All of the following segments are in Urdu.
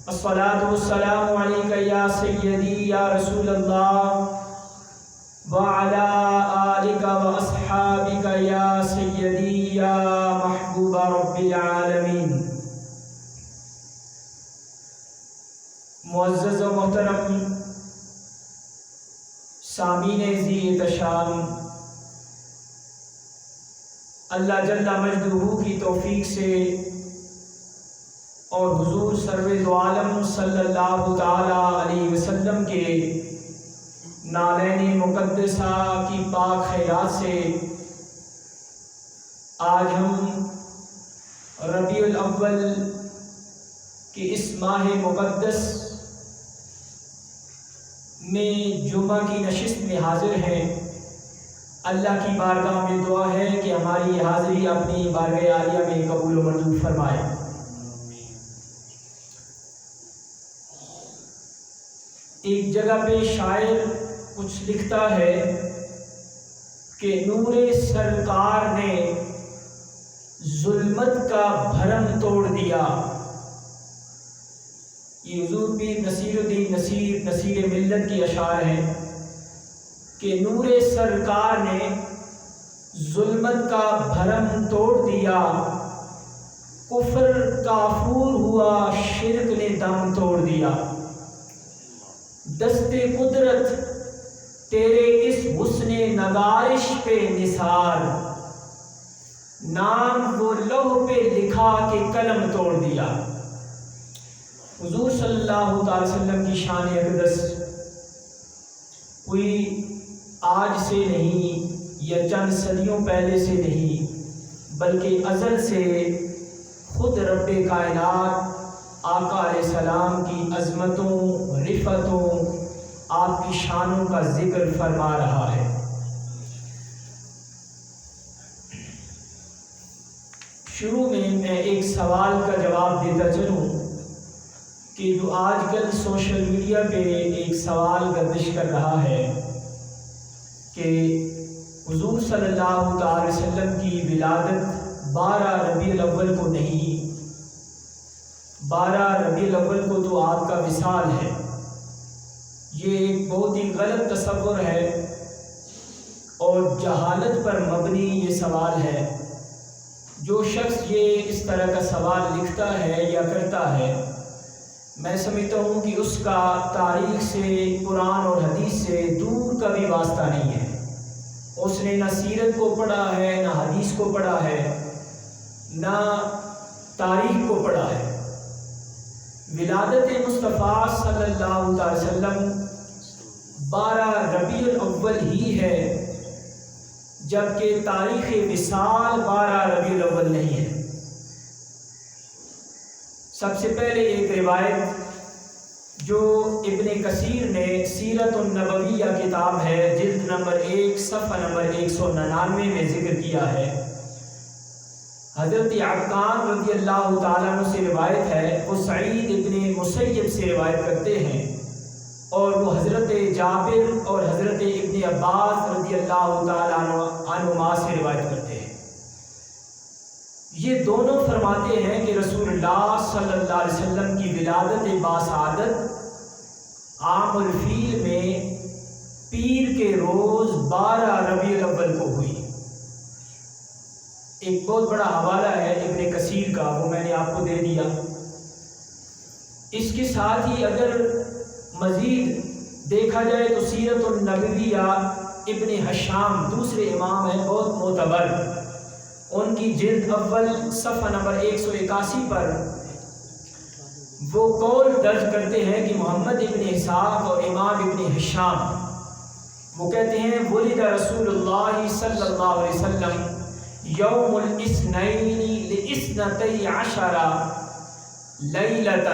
الصلاة والسلام عليك يا سيدي يا رسول الله وعلى آلك وأصحابك يا سيدي يا محبوب رب العالمین۔ معزز و محترم سامعین ذی احتشام، اللہ جل مجدہ کی توفیق سے اور حضور سرور دو عالم صلی اللہ تعالی علیہ وسلم کے نالین مقدسہ کی پاک خیرات سے آج ہم ربیع الاول کی اس ماہ مقدس میں جمعہ کی نشست میں حاضر ہیں۔ اللہ کی بارگاہ میں دعا ہے کہ ہماری یہ حاضری اپنی بارگاہ عالیہ میں قبول و منظور فرمائے۔ ایک جگہ پہ شاعر کچھ لکھتا ہے کہ نور سرکار نے ظلمت کا بھرم توڑ دیا۔ یہ حضور پیر نصیر الدین نصیر ملت کی اشعار ہیں کہ نور سرکار نے ظلمت کا بھرم توڑ دیا، کفر کافور ہوا، شرک نے دم توڑ دیا۔ دست قدرت تیرے اس حسن نگارش پہ نثار، نام وہ لوح پہ لکھا کہ قلم توڑ دیا۔ حضور صلی اللہ تعالی وسلم کی شان اقدس کوئی آج سے نہیں یا چند صدیوں پہلے سے نہیں بلکہ ازل سے خود رب کائنات آقا علیہ السلام کی عظمتوں، رفتوں، آپ کی شانوں کا ذکر فرما رہا ہے۔ شروع میں ایک سوال کا جواب دیتا چلوں کہ جو آج کل سوشل میڈیا پہ ایک سوال گردش کر رہا ہے کہ حضور صلی اللہ تعالی وسلم کی ولادت 12 ربیع الاول کو نہیں، 12 ربیع الاول کو تو آپ کا وصال ہے۔ یہ ایک بہت ہی غلط تصور ہے اور جہالت پر مبنی یہ سوال ہے۔ جو شخص یہ اس طرح کا سوال لکھتا ہے یا کرتا ہے، میں سمجھتا ہوں کہ اس کا تاریخ سے، قرآن اور حدیث سے دور کا بھی واسطہ نہیں ہے۔ اس نے نہ سیرت کو پڑھا ہے، نہ حدیث کو پڑھا ہے، نہ تاریخ کو پڑھا ہے۔ ولادت مصطفیٰ صلی اللہ علیہ وسلم 12 ربیع الاول ہی ہے، جبکہ تاریخ وصال 12 ربیع الاول نہیں ہے۔ سب سے پہلے ایک روایت جو ابن کثیر نے سیرت النبویہ کتاب ہے جلد نمبر 1 صفحہ نمبر 199 میں ذکر کیا ہے۔ حضرت عقان رضی اللہ تعالیٰ عنہ سے روایت ہے، وہ سعید ابن مسیب سے روایت کرتے ہیں اور وہ حضرت جابر اور حضرت ابن عباس رضی اللہ تعالیٰ عنہما سے روایت کرتے ہیں۔ یہ دونوں فرماتے ہیں کہ رسول اللہ صلی اللہ علیہ وسلم کی ولادت باسعادت عام الفیل میں پیر کے روز 12 ربیع الاول کو ہوئی۔ ایک بہت بڑا حوالہ ہے ابن کثیر کا، وہ میں نے آپ کو دے دیا۔ اس کے ساتھ ہی اگر مزید دیکھا جائے تو سیرت النبویہ ابن ہشام دوسرے امام ہیں بہت معتبر، ان کی جلد اول صفحہ نمبر 181 پر وہ قول درج کرتے ہیں کہ محمد ابن اسحاق اور امام ابن ہشام وہ کہتے ہیں ولد رسول اللہ صلی اللہ علیہ وسلم یوم الاثنین لاثنتی عشر لیلۃ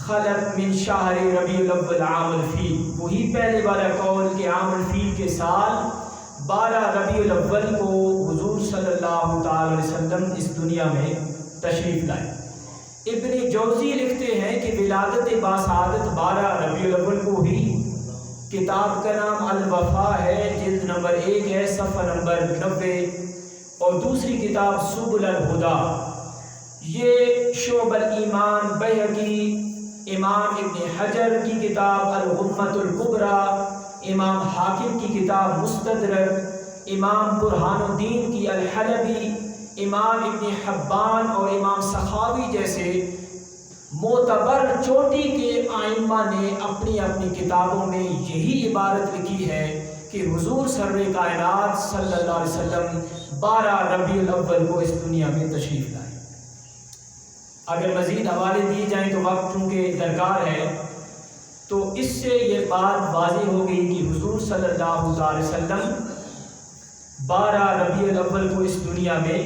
خلت من شہر ربیع الاول عام الفیل۔ وہی پہلے والا قول کہ عام الفیل کے سال 12 ربیع الاول کو حضور صلی اللہ تعالی علیہ وسلم اس دنیا میں تشریف لائے۔ ابن جوزی لکھتے ہیں کہ ولادت باسعادت 12 ربیع الاول کو ہوئی۔ کتاب کا نام الوفا ہے، جلد نمبر 1 ہے، صفحہ نمبر 90، اور دوسری کتاب سبل الہدی۔ یہ شعب الایمان بیہقی امام ابن حجر کی کتاب الغمۃ الکبریٰ، امام حاکم کی کتاب مستدرک، امام برہان الدین کی الحلبی، امام ابن حبان اور امام سخاوی جیسے معتبر چوٹی کے ائمہ نے اپنی اپنی کتابوں میں یہی عبارت لکھی ہے کہ حضور سرور کائنات صلی اللہ علیہ وسلم 12 ربیع الاول کو اس دنیا میں تشریف لائے۔ اگر مزید حوالے دیے جائیں تو وقت چونکہ درکار ہے، تو اس سے یہ بات واضح ہو گئی کہ حضور صلی اللہ علیہ وسلم 12 ربیع الاول کو اس دنیا میں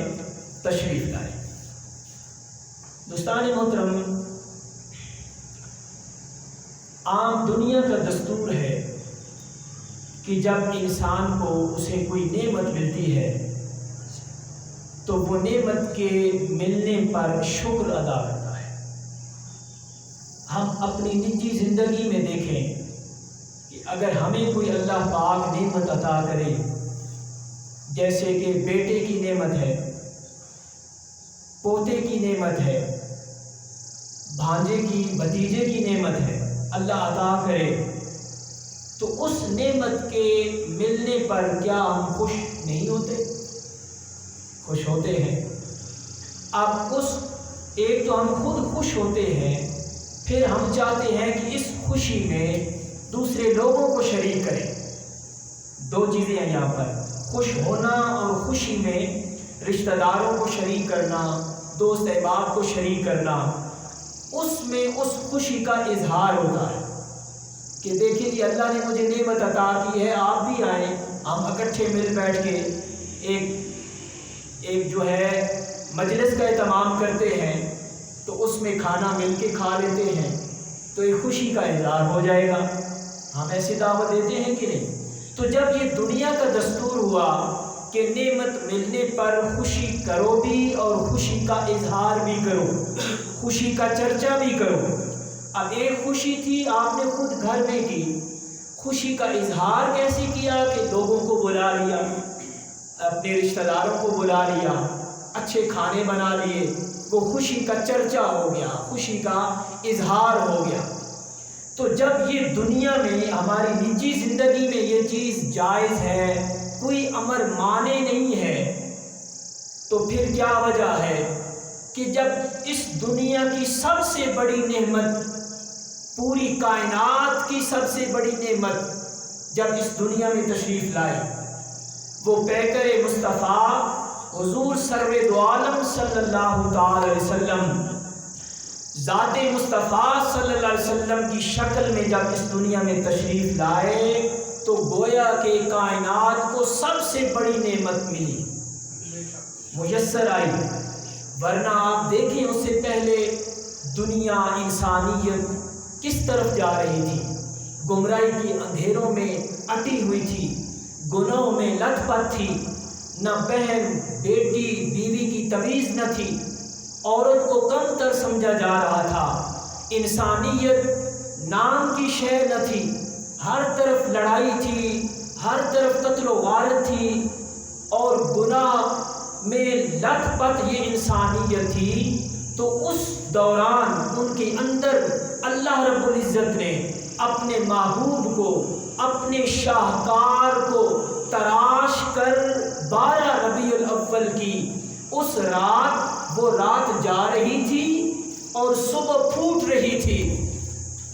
تشریف لائے۔ دوستان محترم، عام دنیا کا دستور ہے کہ جب انسان کو اسے کوئی نعمت ملتی ہے تو وہ نعمت کے ملنے پر شکر ادا کرتا ہے۔ ہم اپنی نجی زندگی میں دیکھیں کہ اگر ہمیں کوئی اللہ پاک نعمت عطا کرے، جیسے کہ بیٹے کی نعمت ہے، پوتے کی نعمت ہے، بھانجے کی بھتیجے کی نعمت ہے، اللہ عطا کرے، تو اس نعمت کے ملنے پر کیا ہم خوش نہیں ہوتے؟ خوش ہوتے ہیں۔ اب اس ایک تو ہم خود خوش ہوتے ہیں، پھر ہم چاہتے ہیں کہ اس خوشی میں دوسرے لوگوں کو شریک کریں۔ دو چیزیں ہیں یہاں پر، خوش ہونا اور خوشی میں رشتہ داروں کو شریک کرنا، دوست احباب کو شریک کرنا، اس میں اس خوشی کا اظہار ہوتا ہے کہ دیکھیں جی اللہ نے مجھے نعمت عطا کی ہے، آپ بھی آئیں، ہم اکٹھے مل بیٹھ کے ایک جو ہے مجلس کا اہتمام کرتے ہیں، تو اس میں کھانا مل کے کھا لیتے ہیں، تو ایک خوشی کا اظہار ہو جائے گا۔ ہم ایسی دعوت دیتے ہیں کہ نہیں؟ تو جب یہ دنیا کا دستور ہوا کہ نعمت ملنے پر خوشی کرو بھی اور خوشی کا اظہار بھی کرو، خوشی کا چرچا بھی کرو۔ اب ایک خوشی تھی آپ نے خود گھر میں کی، خوشی کا اظہار کیسے کیا کہ لوگوں کو بلا لیا، اپنے رشتہ داروں کو بلا لیا، اچھے کھانے بنا لیے، وہ خوشی کا چرچا ہو گیا، خوشی کا اظہار ہو گیا۔ تو جب یہ دنیا میں ہماری نجی زندگی میں یہ چیز جائز ہے، کوئی امر مانے نہیں ہے، تو پھر کیا وجہ ہے کہ جب اس دنیا کی سب سے بڑی نعمت، پوری کائنات کی سب سے بڑی نعمت جب اس دنیا میں تشریف لائی، وہ پیکر مصطفیٰ حضور سرور دو عالم صلی اللہ تعالی علیہ وسلم، ذات مصطفیٰ صلی اللہ علیہ وسلم کی شکل میں جب اس دنیا میں تشریف لائے تو گویا کہ کائنات کو سب سے بڑی نعمت ملی، میسر آئی۔ ورنہ آپ دیکھیں اس سے پہلے دنیا، انسانیت کس طرف جا رہی تھی؟ گمراہی کی اندھیروں میں اٹی ہوئی تھی، گناہوں میں لت پت تھی، نہ بہن بیٹی بیوی کی تمیز نہ تھی، عورت کو کم تر سمجھا جا رہا تھا، انسانیت نام کی شے نہ تھی، ہر طرف لڑائی تھی، ہر طرف قتل و غارت تھی، اور گناہ میں لت پت یہ انسانیت تھی۔ تو اس دوران ان کے اندر اللہ رب العزت نے اپنے محبوب کو، اپنے شاہکار کو تراش کر 12 ربیع الاول کی اس رات، وہ رات جا رہی تھی اور صبح پھوٹ رہی تھی،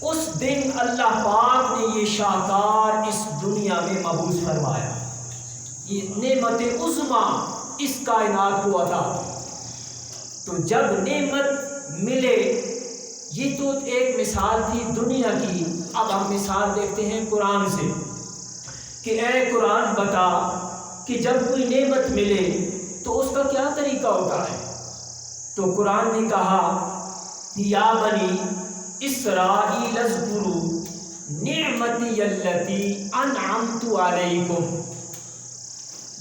اس دن اللہ پاک نے یہ شاہکار اس دنیا میں مبعوث فرمایا، یہ نعمت عظمیٰ اس کائنات کو عطا۔ تو جب نعمت ملے، یہ تو ایک مثال تھی دنیا کی، اب ہم مثال دیکھتے ہیں قرآن سے کہ اے قرآن بتا کہ جب کوئی نعمت ملے تو اس کا کیا طریقہ ہوتا ہے؟ تو قرآن نے کہا یا بنی اسرائیل اذکروا نعمتی التی انعمت علیکم،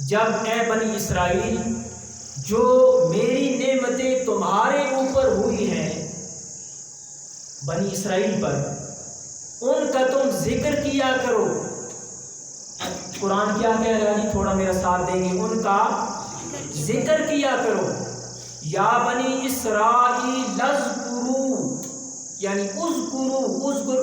جب اے بنی اسرائیل جو میری نعمتیں تمہارے اوپر ہوئی ہیں، بنی اسرائیل پر، ان کا تم ذکر کیا کرو۔ قرآن کیا کہہ رہا ہے؟ تھوڑا میرا ساتھ دیں گے، ان کا ذکر کیا کرو۔ یا بنی اسرائیل اذکروا، یعنی اذکروا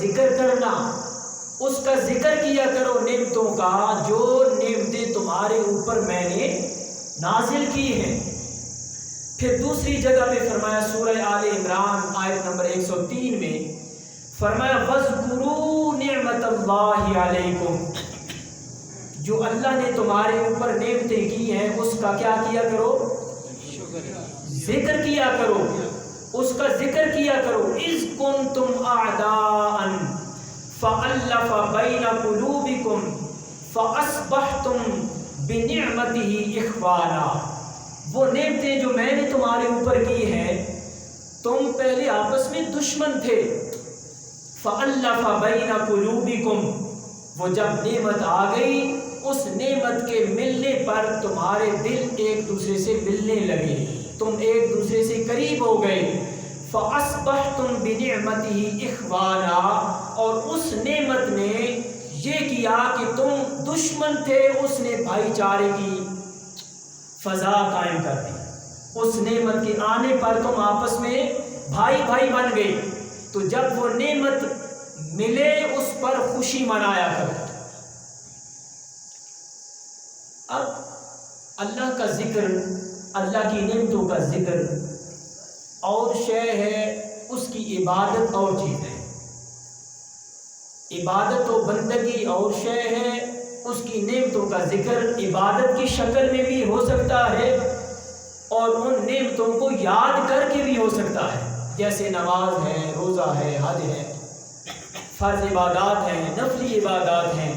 ذکر کرنا, اس کا ذکر کیا کرو نعمتوں کا جو نعمتیں تمہارے اوپر میں نے نازل کی ہیں. پھر دوسری جگہ پہ فرمایا سورہ آل عمران آیت نمبر 103 میں فرمایا وَاذْكُرُوا نِعْمَةَ اللَّهِ عَلَيْكُمْ, جو اللہ نے تمہارے اوپر نعمتیں کی ہیں اس کا کیا کیا کرو, ذکر کیا کرو, اس کا ذکر کیا کرو. اِذْ كُنْتُمْ أَعْدَاءً فَأَلَّفَ بَيْنَ قُلُوبِكُمْ فَأَصْبَحْتُمْ بِنِعْمَتِهِ إِخْوَانًا. وہ نعمتیں جو میں نے تمہارے اوپر کی ہیں, تم پہلے آپس میں دشمن تھے. فَأَلَّفَ بَيْنَ قُلُوبِكُمْ, وہ جب نعمت آ گئی اس نعمت کے ملنے پر تمہارے دل ایک دوسرے سے ملنے لگے, تم ایک دوسرے سے قریب ہو گئے. فَأَصْبَحْتُمْ بِنِعْمَتِهِ إِخْوَانًا, اور اس نعمت نے یہ کیا کہ تم دشمن تھے, اس نے بھائی چارے کی فضا قائم کر دی. اس نعمت کے آنے پر تم آپس میں بھائی بھائی بن گئے. تو جب وہ نعمت ملے اس پر خوشی منایا کرو. اب اللہ کا ذکر, اللہ کی نعمتوں کا ذکر اور شے ہے, اس کی عبادت اور چیز ہے. عبادت و بندگی اور شے ہے, اس کی نعمتوں کا ذکر عبادت کی شکل میں بھی ہو سکتا ہے اور ان نعمتوں کو یاد کر کے بھی ہو سکتا ہے, جیسے نماز ہے, روزہ ہے, حج ہے, فرض عبادات ہیں, نفلی عبادات ہیں,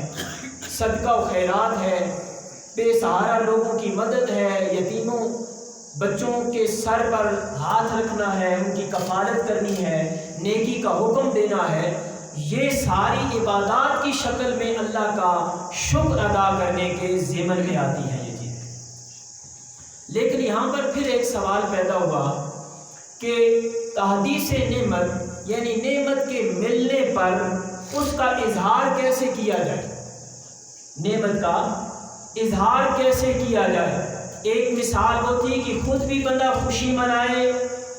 صدقہ و خیرات ہے, بے سہارا لوگوں کی مدد ہے, یتیموں بچوں کے سر پر ہاتھ رکھنا ہے, ان کی کفالت کرنی ہے, نیکی کا حکم دینا ہے. یہ ساری عبادات کی شکل میں اللہ کا شکر ادا کرنے کے ضمن میں آتی ہیں یہ چیزیں. لیکن یہاں پر پھر ایک سوال پیدا ہوا کہ تحدیث نعمت یعنی نعمت کے ملنے پر اس کا اظہار کیسے کیا جائے, نعمت کا اظہار کیسے کیا جائے. ایک مثال ہوتی ہے کہ خود بھی بندہ خوشی منائے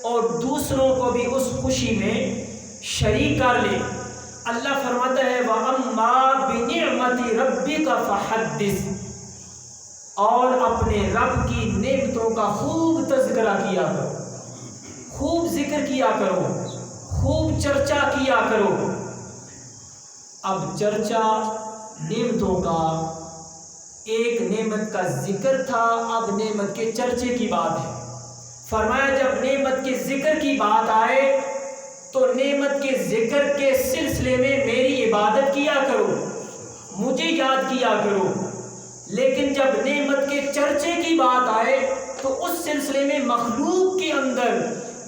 اور دوسروں کو بھی اس خوشی میں شریک کر لے. اللہ فرماتا ہے وَأَمَّا بِنِعْمَةِ رَبِّكَ فَحَدِّثْ, اور اپنے رب کی نعمتوں کا خوب تذکرہ کیا کرو, خوب ذکر کیا کرو, خوب چرچا کیا کرو. اب چرچا نعمتوں کا, ایک نعمت کا ذکر تھا, اب نعمت کے چرچے کی بات ہے. فرمایا جب نعمت کے ذکر کی بات آئے تو نعمت کے ذکر کے سلسلے میں میری عبادت کیا کرو, مجھے یاد کیا کرو. لیکن جب نعمت کے چرچے کی بات آئے تو اس سلسلے میں مخلوق کے اندر,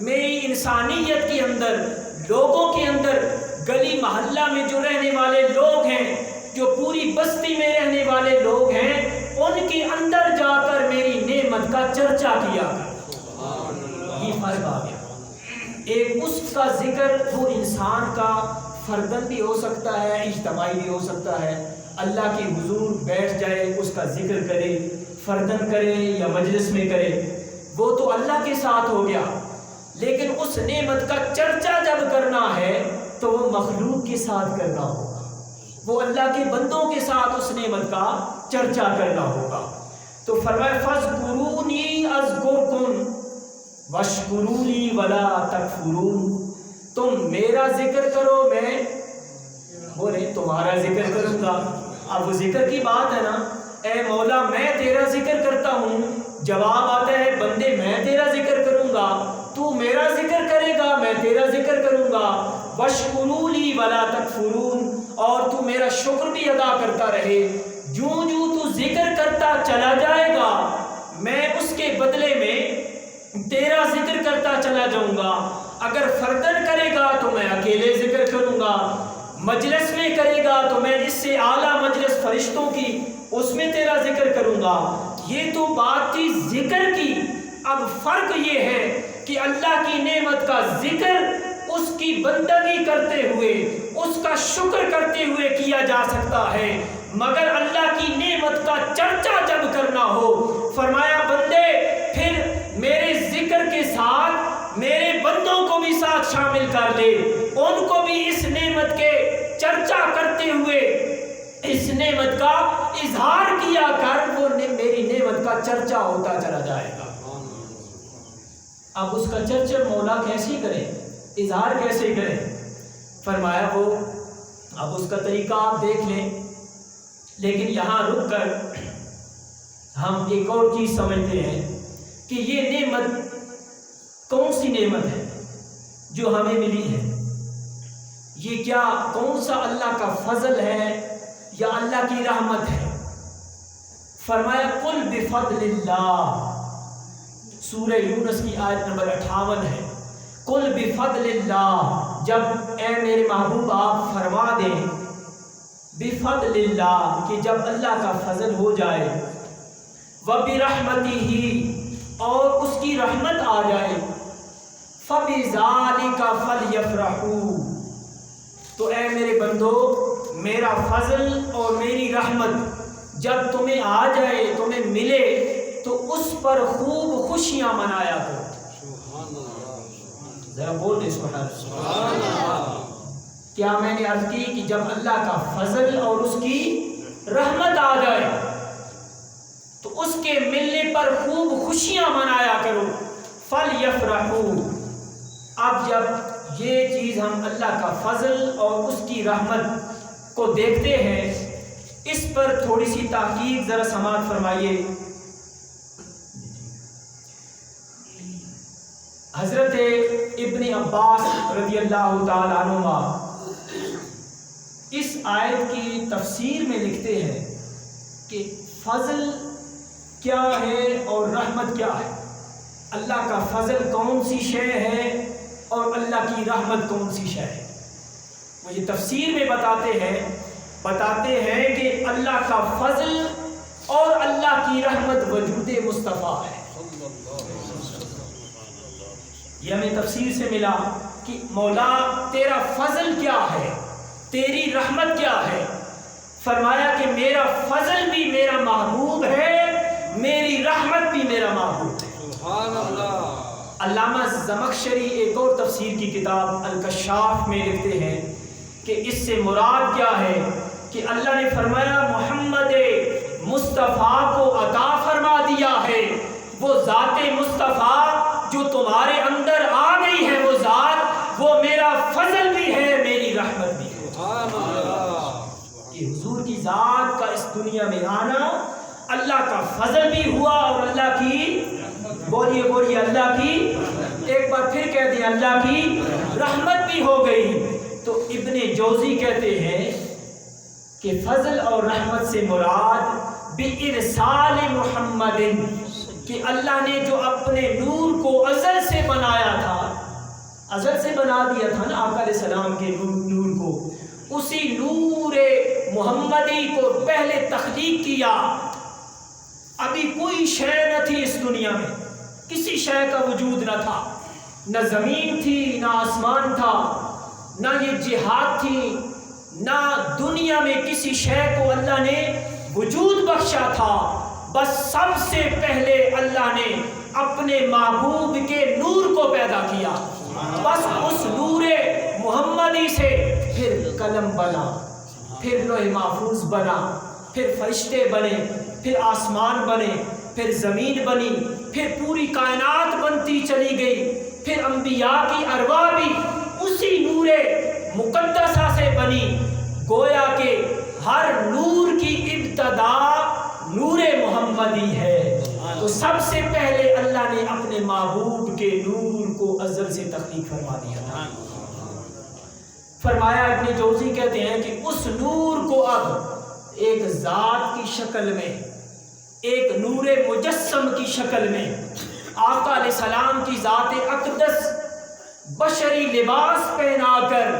میری انسانیت کے اندر, لوگوں کے اندر, گلی محلہ میں جو رہنے والے لوگ ہیں, جو پوری بستی میں رہنے والے لوگ ہیں, ان کے اندر جا کر میری نعمت کا چرچا کیا. یہ فرق آ گیا. ایک اس کا ذکر وہ انسان کا فردن بھی ہو سکتا ہے, اجتماعی بھی ہو سکتا ہے. اللہ کے حضور بیٹھ جائے, اس کا ذکر کرے, فردن کرے یا مجلس میں کرے, وہ تو اللہ کے ساتھ ہو گیا. لیکن اس نعمت کا چرچا جب کرنا ہے تو وہ مخلوق کے ساتھ کرنا ہوگا, وہ اللہ کے بندوں کے ساتھ اس نعمت کا چرچا کرنا ہوگا. تو فرمایا فَاذْكُرُونِي أَذْكُرْكُمْ وَاشْكُرُوا لِي وَلَا تَكْفُرُونَ, تم میرا ذکر کرو, میں بولے تمہارا ذکر کروں گا. اب وہ ذکر کی بات ہے نا, اے مولا میں تیرا ذکر کرتا ہوں, جواب آتا ہے بندے میں تیرا ذکر کروں گا, تو میرا ذکر کرے گا, میں تیرا ذکر کروں گا. وَاشْكُرُوا لِي وَلَا تَكْفُرُونَ, اور تو میرا شکر بھی ادا کرتا رہے. جوں جوں تو ذکر کرتا چلا جائے گا میں اس کے بدلے میں تیرا ذکر کرتا چلا جاؤں گا. اگر فردن کرے گا تو میں اکیلے ذکر کروں گا, مجلس میں کرے گا تو میں اس سے اعلیٰ مجلس فرشتوں کی, اس میں تیرا ذکر کروں گا. یہ تو بات تھی ذکر کی. اب فرق یہ ہے کہ اللہ کی نعمت کا ذکر اس کی بندگی کرتے ہوئے, اس کا شکر کرتے ہوئے کیا جا سکتا ہے, مگر اللہ کی نعمت کا چرچا جب کرنا ہو, فرمایا بندے پھر میرے ذکر کے ساتھ میرے بندوں کو بھی بھی ساتھ شامل کر لے، ان کو بھی اس نعمت کے چرچا کرتے ہوئے اس نعمت کا اظہار کیا کر، وہ میری نعمت کا چرچا ہوتا چلا جائے گا۔ اب اس کا چرچا مولا کیسے کرے، اظہار کیسے کرے؟ فرمایا وہ اب اس کا طریقہ آپ دیکھ لیں، لیکن یہاں رک کر ہم ایک اور چیز سمجھتے ہیں کہ یہ نعمت کون سی نعمت ہے جو ہمیں ملی ہے؟ یہ کیا کون سا اللہ کا فضل ہے یا اللہ کی رحمت ہے؟ فرمایا قل بفضل اللہ، سورہ یونس کی آیت نمبر 58 ہے۔ قل بفضل اللہ، جب اے میرے محبوب آپ فرما دیں بفضل اللہ کہ جب اللہ کا فضل ہو جائے، وبرحمتہ اور اس کی رحمت آ جائے، فبذالک فلیفرحوا، تو اے میرے بندو میرا فضل اور میری رحمت جب تمہیں آ جائے، تمہیں ملے، تو اس پر خوب خوشیاں منایا کرو۔ ذرا بول دے سبحان اللہ۔ کیا میں نے عرض کی کہ جب اللہ کا فضل اور اس کی رحمت آ جائے تو اس کے ملنے پر خوب خوشیاں منایا کرو، فلیفرحوا۔ اب جب یہ چیز ہم اللہ کا فضل اور اس کی رحمت کو دیکھتے ہیں، اس پر تھوڑی سی تحقیق ذرا سماعت فرمائیے۔ حضرت ابن عباس رضی اللہ تعالی عنہما اس آیت کی تفسیر میں لکھتے ہیں کہ فضل کیا ہے اور رحمت کیا ہے، اللہ کا فضل کون سی شے ہے اور اللہ کی رحمت کون سی شے ہے۔ وہ یہ تفسیر میں بتاتے ہیں کہ اللہ کا فضل اور اللہ کی رحمت وجود مصطفیٰ ہے۔ یہ ہمیں تفسیر سے ملا کہ مولا تیرا فضل کیا ہے، تیری رحمت کیا ہے؟ فرمایا کہ میرا فضل بھی میرا محبوب ہے، میری رحمت بھی میرا محبوب ہے۔ سبحان اللہ۔ علامہ زمخشری ایک اور تفسیر کی کتاب الکشاف میں لکھتے ہیں کہ اس سے مراد کیا ہے کہ اللہ نے فرمایا محمد مصطفیٰ کو عطا فرما دیا ہے، وہ ذات مصطفیٰ جو تمہارے اندر آ گئی ہے، وہ ذات، وہ میرا فضل بھی ہے، میری رحمت بھی ہے۔ سبحان اللہ۔ کہ حضور کی ذات کا اس دنیا میں آنا اللہ کا فضل بھی ہوا اور اللہ کی، بولیے اللہ کی، ایک بار پھر کہہ دیں اللہ کی رحمت بھی ہو گئی۔ تو ابن جوزی کہتے ہیں کہ فضل اور رحمت سے مراد بِإِرْسَالِ محمد، کہ اللہ نے جو اپنے نور کو ازل سے بنایا تھا، ازل سے بنا دیا تھا نا آقا علیہ السلام کے نور کو، اسی نور محمدی کو پہلے تخلیق کیا۔ ابھی کوئی شے نہ تھی اس دنیا میں، کسی شے کا وجود نہ تھا، نہ زمین تھی نہ آسمان تھا، نہ یہ جہاد تھی، نہ دنیا میں کسی شے کو اللہ نے وجود بخشا تھا۔ بس سب سے پہلے اللہ نے اپنے محبوب کے نور کو پیدا کیا، بس اس نور محمدی سے پھر قلم بنا، پھر لوح محفوظ بنا، پھر فرشتے بنے، پھر آسمان بنے، پھر زمین بنی، پھر پوری کائنات بنتی چلی گئی، پھر انبیاء کی ارواح بھی اسی نور مقدسہ سے بنی۔ گویا کہ ہر نور کی ابتدا نور محمدی ہے۔ تو سب سے پہلے اللہ نے اپنے محبوب کے نور کو ازل سے تخلیق فرما دیا تھا۔ فرمایا ابن جوزی کہتے ہیں کہ اس نور کو اب ایک ذات کی شکل میں، ایک نور مجسم کی شکل میں آقا علیہ السلام کی ذات اقدس بشری لباس پہنا کر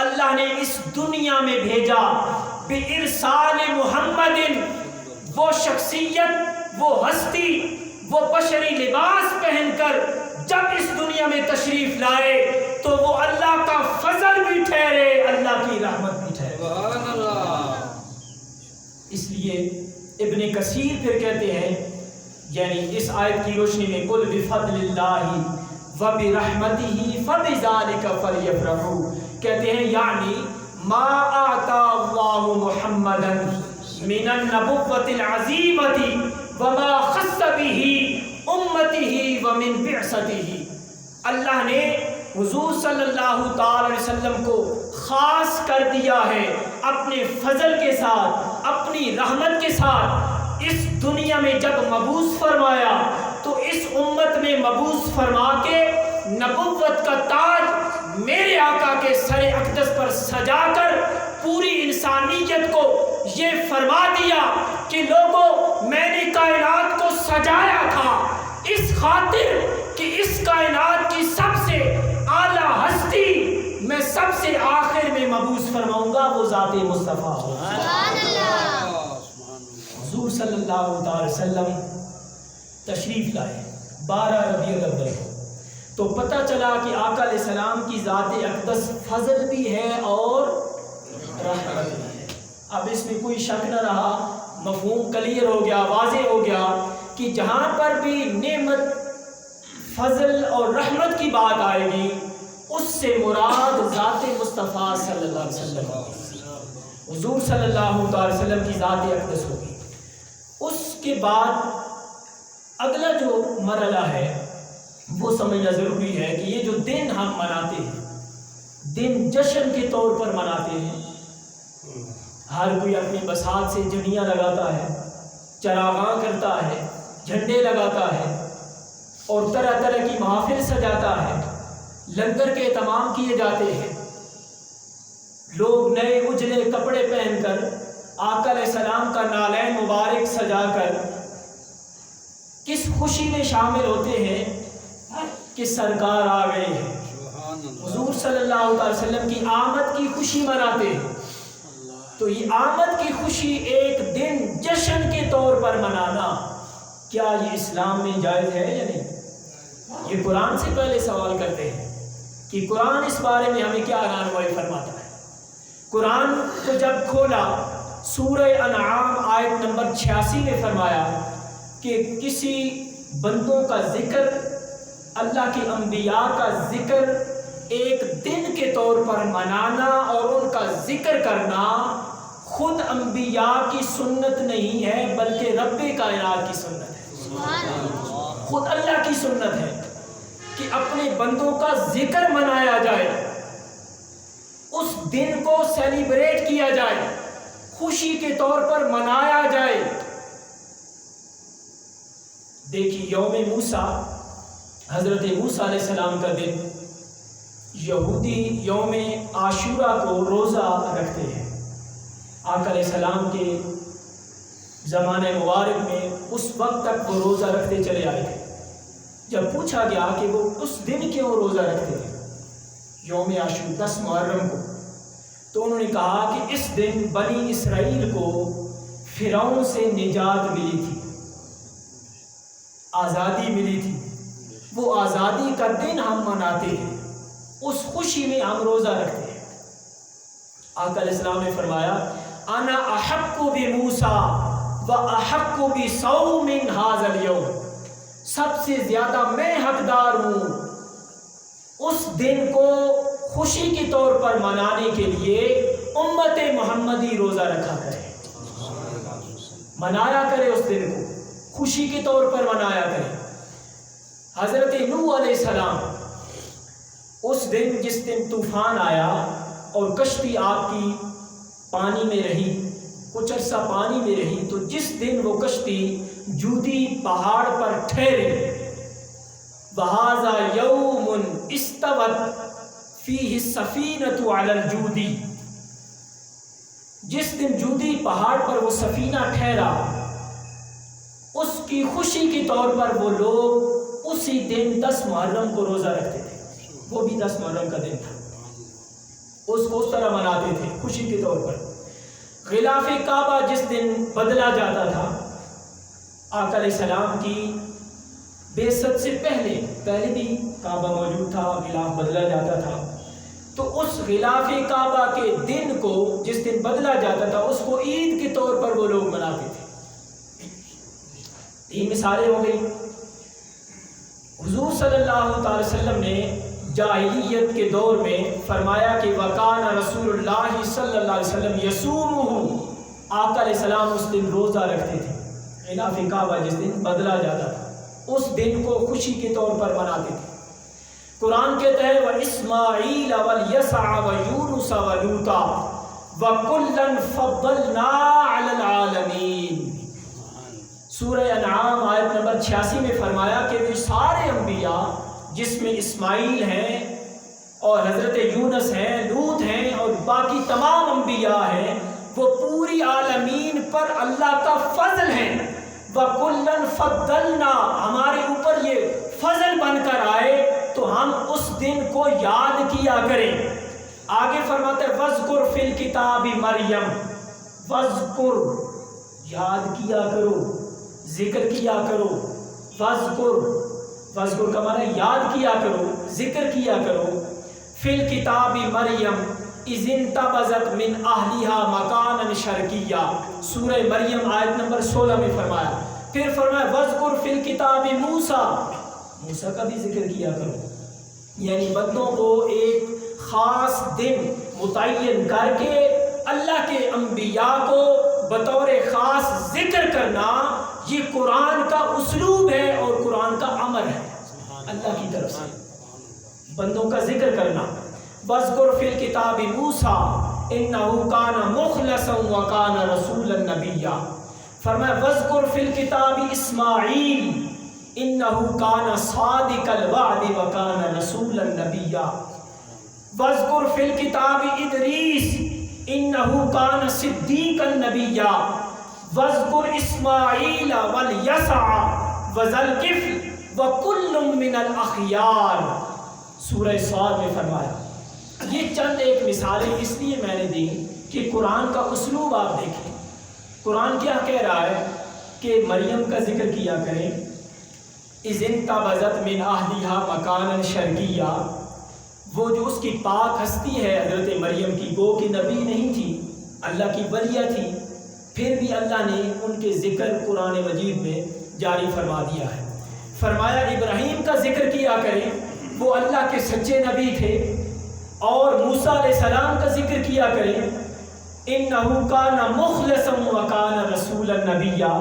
اللہ نے اس دنیا میں بھیجا۔ بِإِرْسَالِ محمد، وہ شخصیت، وہ ہستی، وہ بشری لباس پہن کر جب اس دنیا میں تشریف لائے تو وہ اللہ کا فضل بھی ٹھہرے، اللہ کی رحمت بھی ٹھہرے۔ سبحان اللہ۔ اس لیے ابن کثیر پھر کہتے ہیں، یعنی اس آیت کی روشنی میں قل بفضل اللہ وَبِرَحْمَتِهِ فَبِذَلِكَ فَلْيَفْرَحُوا، کہتے ہیں یعنی ما آتا اللہ محمدا من النبوۃ العظیمۃ وما خص به امته ومن بعثته، اللہ نے حضور صلی اللہ تعالی علیہ وسلم کو خاص کر دیا ہے اپنے فضل کے ساتھ، اپنی رحمت کے ساتھ۔ اس دنیا میں جب مبعوث فرمایا تو اس امت میں مبعوث فرما کے نبوت کا تاج میرے آقا کے سر اقدس پر سجا کر پوری انسانیت کو یہ فرما دیا کہ لوگوں میں نے کائنات کو سجایا تھا اس خاطر کہ اس کائنات کی سب سے اعلیٰ ہستی میں سب سے آخر میں مبعوث فرماؤں گا، وہ ذات مصطفیٰ۔ سبحان اللہ۔ حضور صلی اللہ علیہ وسلم تشریف لائے 12 ربیع الاول کو، تو پتہ چلا کہ آقا علیہ السلام کی ذات اقدس فضل بھی ہے اور رحمت بھی ہے۔ اب اس میں کوئی شک نہ رہا، مفہوم کلیئر ہو گیا، واضح ہو گیا کہ جہاں پر بھی نعمت، فضل اور رحمت کی بات آئے گی اس سے مراد ذات مصطفیٰ صلی اللہ علیہ وسلم، حضور صلی اللہ علیہ وسلم کی ذات اقدس ہوگی۔ اس کے بعد اگلا جو مرحلہ ہے وہ سمجھنا ضروری ہے کہ یہ جو دن ہم مناتے ہیں، دن جشن کے طور پر مناتے ہیں، ہر کوئی اپنی بساط سے جھنڈیاں لگاتا ہے، چراغاں کرتا ہے، جھنڈے لگاتا ہے اور طرح طرح کی محافل سجاتا ہے، لنگر کے اہتمام کیے جاتے ہیں، لوگ نئے اجلے کپڑے پہن کر آقا علیہ السلام کا نالین مبارک سجا کر کس خوشی میں شامل ہوتے ہیں کہ سرکار آ گئے ہیں، حضور صلی اللہ علیہ وسلم کی آمد کی خوشی مناتے ہیں۔ تو یہ آمد کی خوشی ایک دن جشن کے طور پر منانا کیا یہ اسلام میں جائز ہے یا نہیں؟ یہ قرآن سے پہلے سوال کرتے ہیں کہ قرآن اس بارے میں ہمیں کیا رہنمائی فرماتا ہے۔ قرآن کو جب کھولا سورہ انعام آیت نمبر 86 میں فرمایا کہ کسی بندوں کا ذکر، اللہ کے انبیاء کا ذکر ایک دن کے طور پر منانا اور ان کا ذکر کرنا خود انبیاء کی سنت نہیں ہے بلکہ رب کائنات کی سنت ہے، خود اللہ کی سنت ہے کہ اپنے بندوں کا ذکر منایا جائے، اس دن کو سیلیبریٹ کیا جائے، خوشی کے طور پر منایا جائے۔ دیکھیے یوم موسیٰ، حضرت موسیٰ علیہ السلام کا دن، یہودی یوم عاشورہ کو روزہ رکھتے ہیں۔ آقا علیہ السلام کے زمانے مبارک میں اس وقت تک وہ روزہ رکھتے چلے آئے تھے۔ جب پوچھا گیا کہ وہ اس دن کیوں روزہ رکھتے ہیں یوم عاشور 10 محرم کو، تو انہوں نے کہا کہ اس دن بنی اسرائیل کو فرعون سے نجات ملی تھی، آزادی ملی تھی، وہ آزادی کا دن ہم مناتے ہیں، اس خوشی میں ہم روزہ رکھتے ہیں۔ آقا علیہ السلام نے فرمایا انا احق بموسیٰ واحق بصوم ھذا اليوم، سب سے زیادہ میں حقدار ہوں اس دن کو خوشی کے طور پر منانے کے لیے امت محمدی روزہ رکھا کرے، منایا کرے، اس دن کو خوشی کے طور پر منایا کرے۔ حضرت نوح علیہ السلام اس دن جس دن طوفان آیا اور کشتی آپ کی پانی میں رہی، کچھ عرصہ پانی میں رہی، تو جس دن وہ کشتی جودی پہاڑ پر ٹھہری، وَهَذَا يَوْمٌ اسْتَوَتْ فِيهِ السَّفِينَةُ عَلَى الْجُودِ، جس دن جودی پہاڑ پر وہ سفینہ ٹھہرا، اس کی خوشی کے طور پر وہ لوگ اسی دن 10 محرم کو روزہ رکھتے تھے، وہ بھی 10 محرم کا دن تھا، اس کو اس طرح مناتے تھے خوشی کے طور پر۔ غلاف کعبہ جس دن بدلا جاتا تھا، آقا علیہ السلام کی بعثت سے پہلے بھی کعبہ موجود تھا، غلاف بدلا جاتا تھا، تو اس غلاف کعبہ کے دن کو جس دن بدلا جاتا تھا اس کو عید کے طور پر وہ لوگ مناتے تھے۔ 3 مثالیں ہو گئی۔ حضور صلی اللہ تعالی وسلم نے جاہلیت کے دور میں فرمایا کہ وکان رسول اللہ صلی اللہ علیہ وسلم یصومہ، آقا علیہ السلام اس دن روزہ رکھتے تھے، خلاف کعبہ جس دن بدلا جاتا تھا اس دن کو خوشی کے طور پر مناتے تھے۔ قرآن کہتا ہے وَإِسْمَاعِيلَ وَالْيَسَعَ وَيُونُسَ وَلُوطًا وَكُلًّا فَضَّلْنَا عَلَى الْعَالَمِينَ۔ سورہ انعام آیت نمبر 86 میں فرمایا کہ وہ سارے انبیاء جس میں اسماعیل ہیں اور حضرت یونس ہیں، لوط ہیں اور باقی تمام انبیاء ہیں، وہ پوری عالمین پر اللہ کا فضل ہے۔ وَكُلًّا فَضَّلْنَا، ہمارے اوپر یہ فضل بن کر آئے تو ہم اس دن کو یاد کیا کریں۔ آگے فرماتے ہیں وَاذْكُرْ فِي الْكِتَابِ مریم، وَاذْكُرْ، یاد کیا کرو، ذکر کیا کرو، وَاذْكُرْ کا معنی یاد کیا کرو، ذکر کیا کرو، فِي الْكِتَابِ مریم اِذِ انتبذت من اہلها مکانا شرقیہ، سورہ مریم آیت نمبر 16 میں فرمایا۔ پھر فرمایا وَاذْكُرْ فِي الْكِتَابِ موسیٰ کا بھی ذکر کیا کرو، یعنی بندوں کو ایک خاص دن متعین کر کے اللہ کے انبیاء کو بطور خاص ذکر کرنا، یہ قرآن کا اسلوب ہے اور قرآن کا امر ہے اللہ کی طرف سے، بندوں کا ذکر کرنا۔ وَاذْكُرْ فِي الْكِتَابِ مُوسَىٰ إِنَّهُ كَانَ مُخْلَصًا وَكَانَ رَسُولًا نَبِيًّا۔ فرمایا وَاذْكُرْ فِي الْكِتَابِ إِسْمَاعِيلَ إِنَّهُ كَانَ صَادِقَ الْوَعْدِ وَكَانَ رَسُولًا نَبِيًّا۔ وَاذْكُرْ فِي الْكِتَابِ إِدْرِيسَ إِنَّهُ كَانَ صِدِّيقًا نَبِيًّا۔ وَاذْكُرْ إِسْمَاعِيلَ وَالْيَسَعَ وَذَا الْكِفْلِ وَكُلٌّ مِّنَ الْأَخْيَارِ، سورہ صاد میں فرمایا۔ یہ چند ایک مثالیں اس لیے میں نے دی کہ قرآن کا اسلوب آپ دیکھیں۔ قرآن کیا کہہ رہا ہے کہ مریم کا ذکر کیا کریں، اِذِ انتبذت من اہلها مکانا شرقیہ، وہ جو اس کی پاک ہستی ہے حضرت مریم کی، گو کہ نبی نہیں تھی، اللہ کی ولیہ تھی، پھر بھی اللہ نے ان کے ذکر قرآن مجید میں جاری فرما دیا ہے۔ فرمایا ابراہیم کا ذکر کیا کریں، وہ اللہ کے سچے نبی تھے، اور موسیٰ علیہ السلام کا ذکر کیا کریں، اِنَّهُ كَانَ مُخْلَصًا وَكَانَ رَسُولًا نَبِيًّا،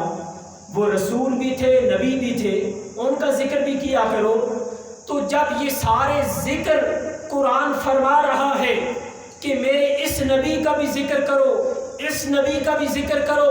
وہ رسول بھی تھے، نبی بھی تھے، ان کا ذکر بھی کیا کرو۔ تو جب یہ سارے ذکر قرآن فرما رہا ہے کہ میرے اس نبی کا بھی ذکر کرو، اس نبی کا بھی ذکر کرو،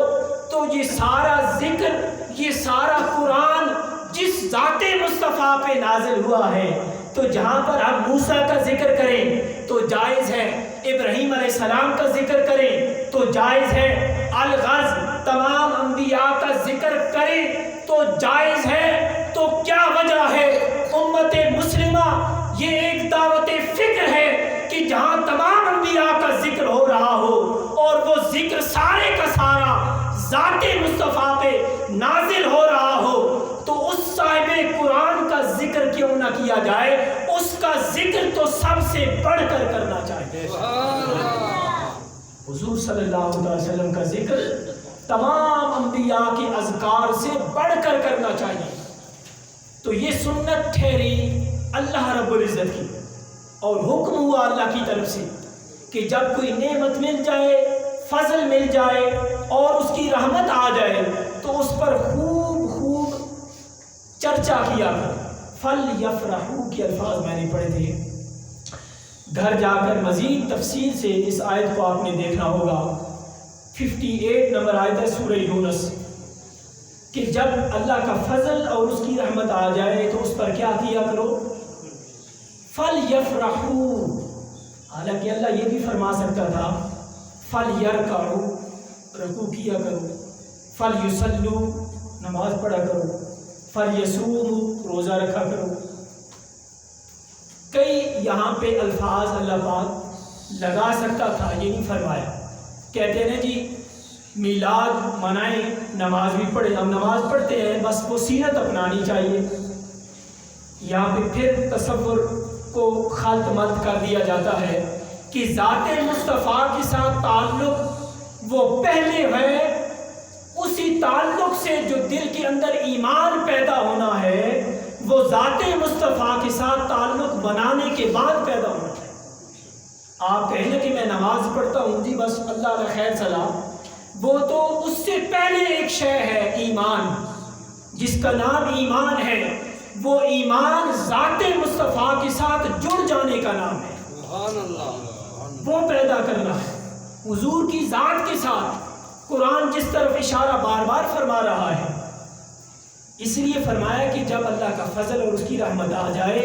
تو یہ سارا ذکر، یہ سارا قرآن جس ذات مصطفیٰ پہ نازل ہوا ہے، تو جہاں پر ہم موسیٰ کا ذکر کریں تو جائز ہے، ابراہیم علیہ السلام کا ذکر کریں تو جائز ہے، الغرض تمام انبیاء کا ذکر کریں تو جائز ہے۔ تو کیا وجہ ہے؟ امت مسلمہ یہ ایک دعوت فکر ہے کہ جہاں تمام انبیاء کا ذکر ہو رہا ہو اور وہ ذکر سارے کا سارا ذات مصطفیٰ پہ نازل ہو رہا ہو، تو اس صاحب قرآن کا ذکر کیوں نہ کیا جائے؟ اس کا ذکر تو سب سے بڑھ کر کرنا چاہیے۔ حضور صلی اللہ علیہ وسلم کا ذکر تمام انبیاء کے اذکار سے بڑھ کر کرنا چاہیے۔ تو یہ سنت ٹھہری اللہ رب العزت کی، اور حکم ہوا اللہ کی طرف سے کہ جب کوئی نعمت مل جائے، فضل مل جائے اور اس کی رحمت آ جائے تو اس پر خوب خوب چرچا کیا کر۔ فَلْيَفْرَحُوا کے الفاظ میں نے پڑھے تھے، گھر جا کر مزید تفصیل سے اس آیت کو آپ نے دیکھنا ہوگا۔ 58 نمبر آیت ہے سورہ یونس، کہ جب اللہ کا فضل اور اس کی رحمت آ جائے تو اس پر کیا کیا کرو؟ فَلْيَفْرَحُوا، حالانکہ اللہ یہ بھی فرما سکتا تھا فَلْيَرْكَعُوا، رکوع کیا کرو، فَلْيُصَلُّوا، نماز پڑھا کرو، فَلْيَصُومُوا، روزہ رکھا کرو۔ کئی یہاں پہ الفاظ اللہ پاک لگا سکتا تھا، یہ نہیں فرمایا۔ کہتے ہیں جی میلاد منائیں، نماز بھی پڑھیں، ہم نماز پڑھتے ہیں، بس وہ سیرت اپنانی چاہیے۔ یہاں پہ پھر تصور کو خلط ملط کر دیا جاتا ہے کہ ذات مصطفیٰ کے ساتھ تعلق وہ پہلے ہے، اسی تعلق سے جو دل کے اندر ایمان پیدا ہونا ہے وہ ذات مصطفیٰ کے ساتھ تعلق بنانے کے بعد پیدا ہونا ہے۔ آپ کہیں نا کہ میں نماز پڑھتا ہوں جی بس اللہ علیہ خیر سلام، وہ تو اس سے پہلے ایک شے ہے ایمان، جس کا نام ایمان ہے۔ وہ ایمان ذات مصطفیٰ کے ساتھ جڑ جانے کا نام ہے، سبحان اللہ، وہ پیدا کرنا ہے حضور کی ذات کے ساتھ۔ قرآن جس طرف اشارہ بار بار فرما رہا ہے، اس لیے فرمایا کہ جب اللہ کا فضل اور اس کی رحمت آ جائے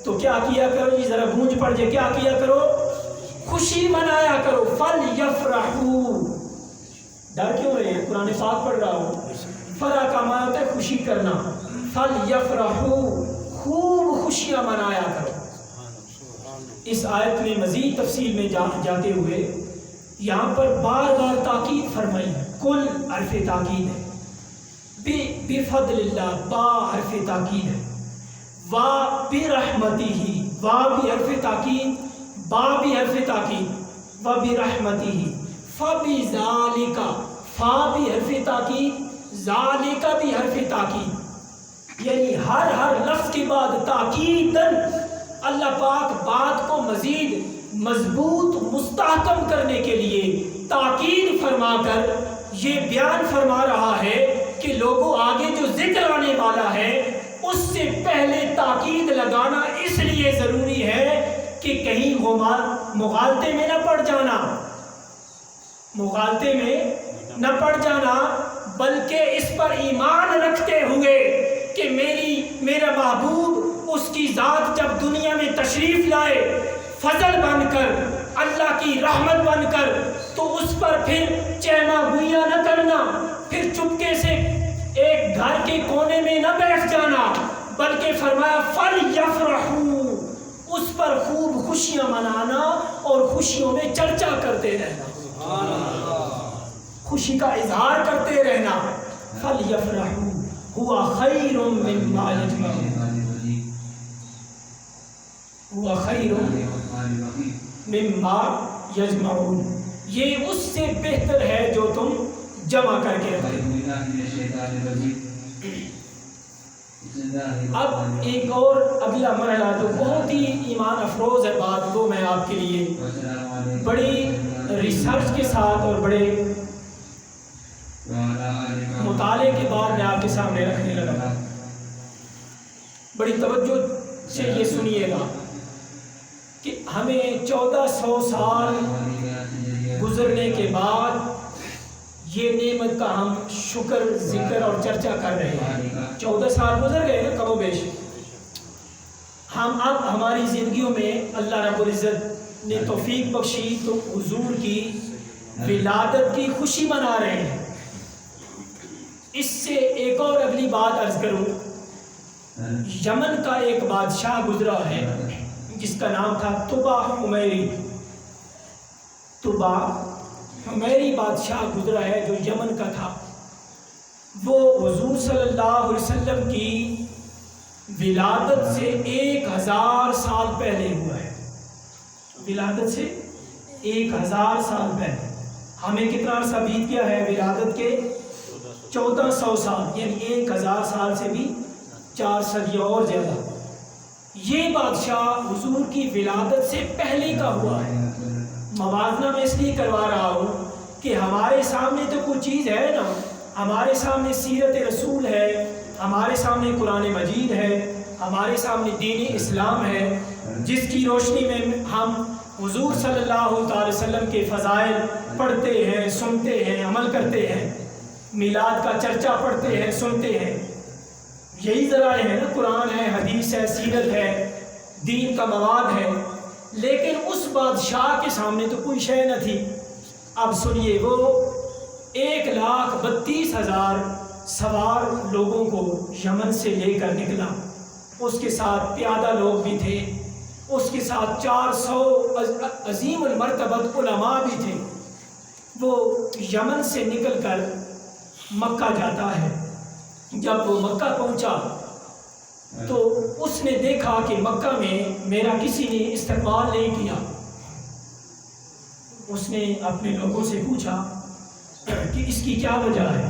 تو کیا کیا کرو جی، ذرا گونج پڑ جائے، کیا کیا کرو؟ خوشی منایا کرو۔ فَلْيَفْرَحُوا، ڈر کیوں رہے ہیں؟ قرآن پاک پڑھ رہا ہوں۔ فرح کا معنی ہوتا ہے خوشی کرنا۔ فَلْيَفْرَحُوا، خوب خوشیاں منایا کرو۔ اس آیت میں مزید تفصیل میں جاتے ہوئے یہاں پر بار بار تاکید فرمائی ہے۔ کل حرف تاکید ہے، بفضل اللہ با حرف تاکید ہے، وا برحمتہ وا بھی حرف تاکید، با بھی حرف تاکید، و برحمتہ، فبذالک فا بھی حرف تاکید، ذالک بھی حرف تاکید، یعنی ہر لفظ کے بعد تاکیداً اللہ پاک بات کو مزید مضبوط مستحکم کرنے کے لیے تاکید فرما کر یہ بیان فرما رہا ہے کہ لوگوں آگے جو ذکر آنے والا ہے اس سے پہلے تاکید لگانا اس لیے ضروری ہے کہ کہیں مغالطے میں نہ پڑ جانا، مغالطے میں نہ پڑ جانا، بلکہ اس پر ایمان رکھتے ہوئے کہ میرا محبوب اس کی ذات جب دنیا میں تشریف لائے فضل بن کر، اللہ کی رحمت بن کر، تو اس پر پھر چیما گوئیاں نہ کرنا، پھر چپکے سے ایک گھر کے کونے میں نہ بیٹھ جانا، بلکہ فرمایا فَلْيَفْرَحُوا، اس پر خوب خوشیاں منانا اور خوشیوں میں چرچا کرتے رہنا، خوشی کا اظہار کرتے رہنا۔ فَلْيَفْرَحُوا هُوَ خَيْرٌ مِّمَّا يَجْمَعُونَ، هُوَ خَيْرٌ مِّمَّا يَجْمَعُونَ، یہ اس سے بہتر ہے جو تم جمع کر کے رکھتے۔ اب ایک اور اگلا مرحلہ جو بہت ہی ایمان افروز ہے بات، وہ میں آپ کے لیے بڑی ریسرچ کے ساتھ اور بڑے مطالعے کے بعد میں آپ کے سامنے رکھنے لگا۔ بڑی توجہ سے یہ سنیے گا کہ ہمیں 1400 سال گزرنے کے بعد یہ نعمت کا ہم شکر ذکر اور چرچا کر رہے ہیں۔ 14 سال گزر گئے نا کم و بیش، ہم اب ہماری زندگیوں میں اللہ رب العزت نے توفیق بخشی تو حضور کی ولادت کی خوشی منا رہے ہیں۔ اس سے ایک اور اگلی بات عرض کروں، یمن کا ایک بادشاہ گزرا ہے جس کا نام تھا طبع حمیری۔ طبع حمیری بادشاہ گزرا ہے جو یمن کا تھا۔ وہ حضور صلی اللہ علیہ وسلم کی ولادت سے 1000 سال پہلے ہوا ہے، ولادت سے 1000 سال پہلے۔ ہمیں کتنا عرصہ بیت گیا ہے ولادت کے؟ 1400 سال، یعنی 1000 سال سے بھی 4 صدیوں اور زیادہ۔ یہ بادشاہ حضور کی ولادت سے پہلے کا ہوا ہے۔ موازنہ میں اس لیے کروا رہا ہوں کہ ہمارے سامنے تو کوئی چیز ہے نا، ہمارے سامنے سیرت رسول ہے، ہمارے سامنے قرآن مجید ہے، ہمارے سامنے دین اسلام ہے، جس کی روشنی میں ہم حضور صلی اللہ تعالی وسلم کے فضائل پڑھتے ہیں، سنتے ہیں، عمل کرتے ہیں، میلاد کا چرچا پڑھتے ہیں، سنتے ہیں۔ یہی ذرائع ہے نا، قرآن ہے، حدیث ہے، سیرت ہے، دین کا مواد ہے۔ لیکن اس بادشاہ کے سامنے تو کوئی شے نہ تھی۔ اب سنیے، وہ 1,32,000 سوار لوگوں کو یمن سے لے کر نکلا، اس کے ساتھ پیادہ لوگ بھی تھے، اس کے ساتھ 400 عظیم المرتبت علماء بھی تھے۔ وہ یمن سے نکل کر مکہ جاتا ہے۔ جب وہ مکہ پہنچا تو اس نے دیکھا کہ مکہ میں میرا کسی نے استقبال نہیں کیا۔ اس نے اپنے لوگوں سے پوچھا کہ اس کی کیا وجہ ہے؟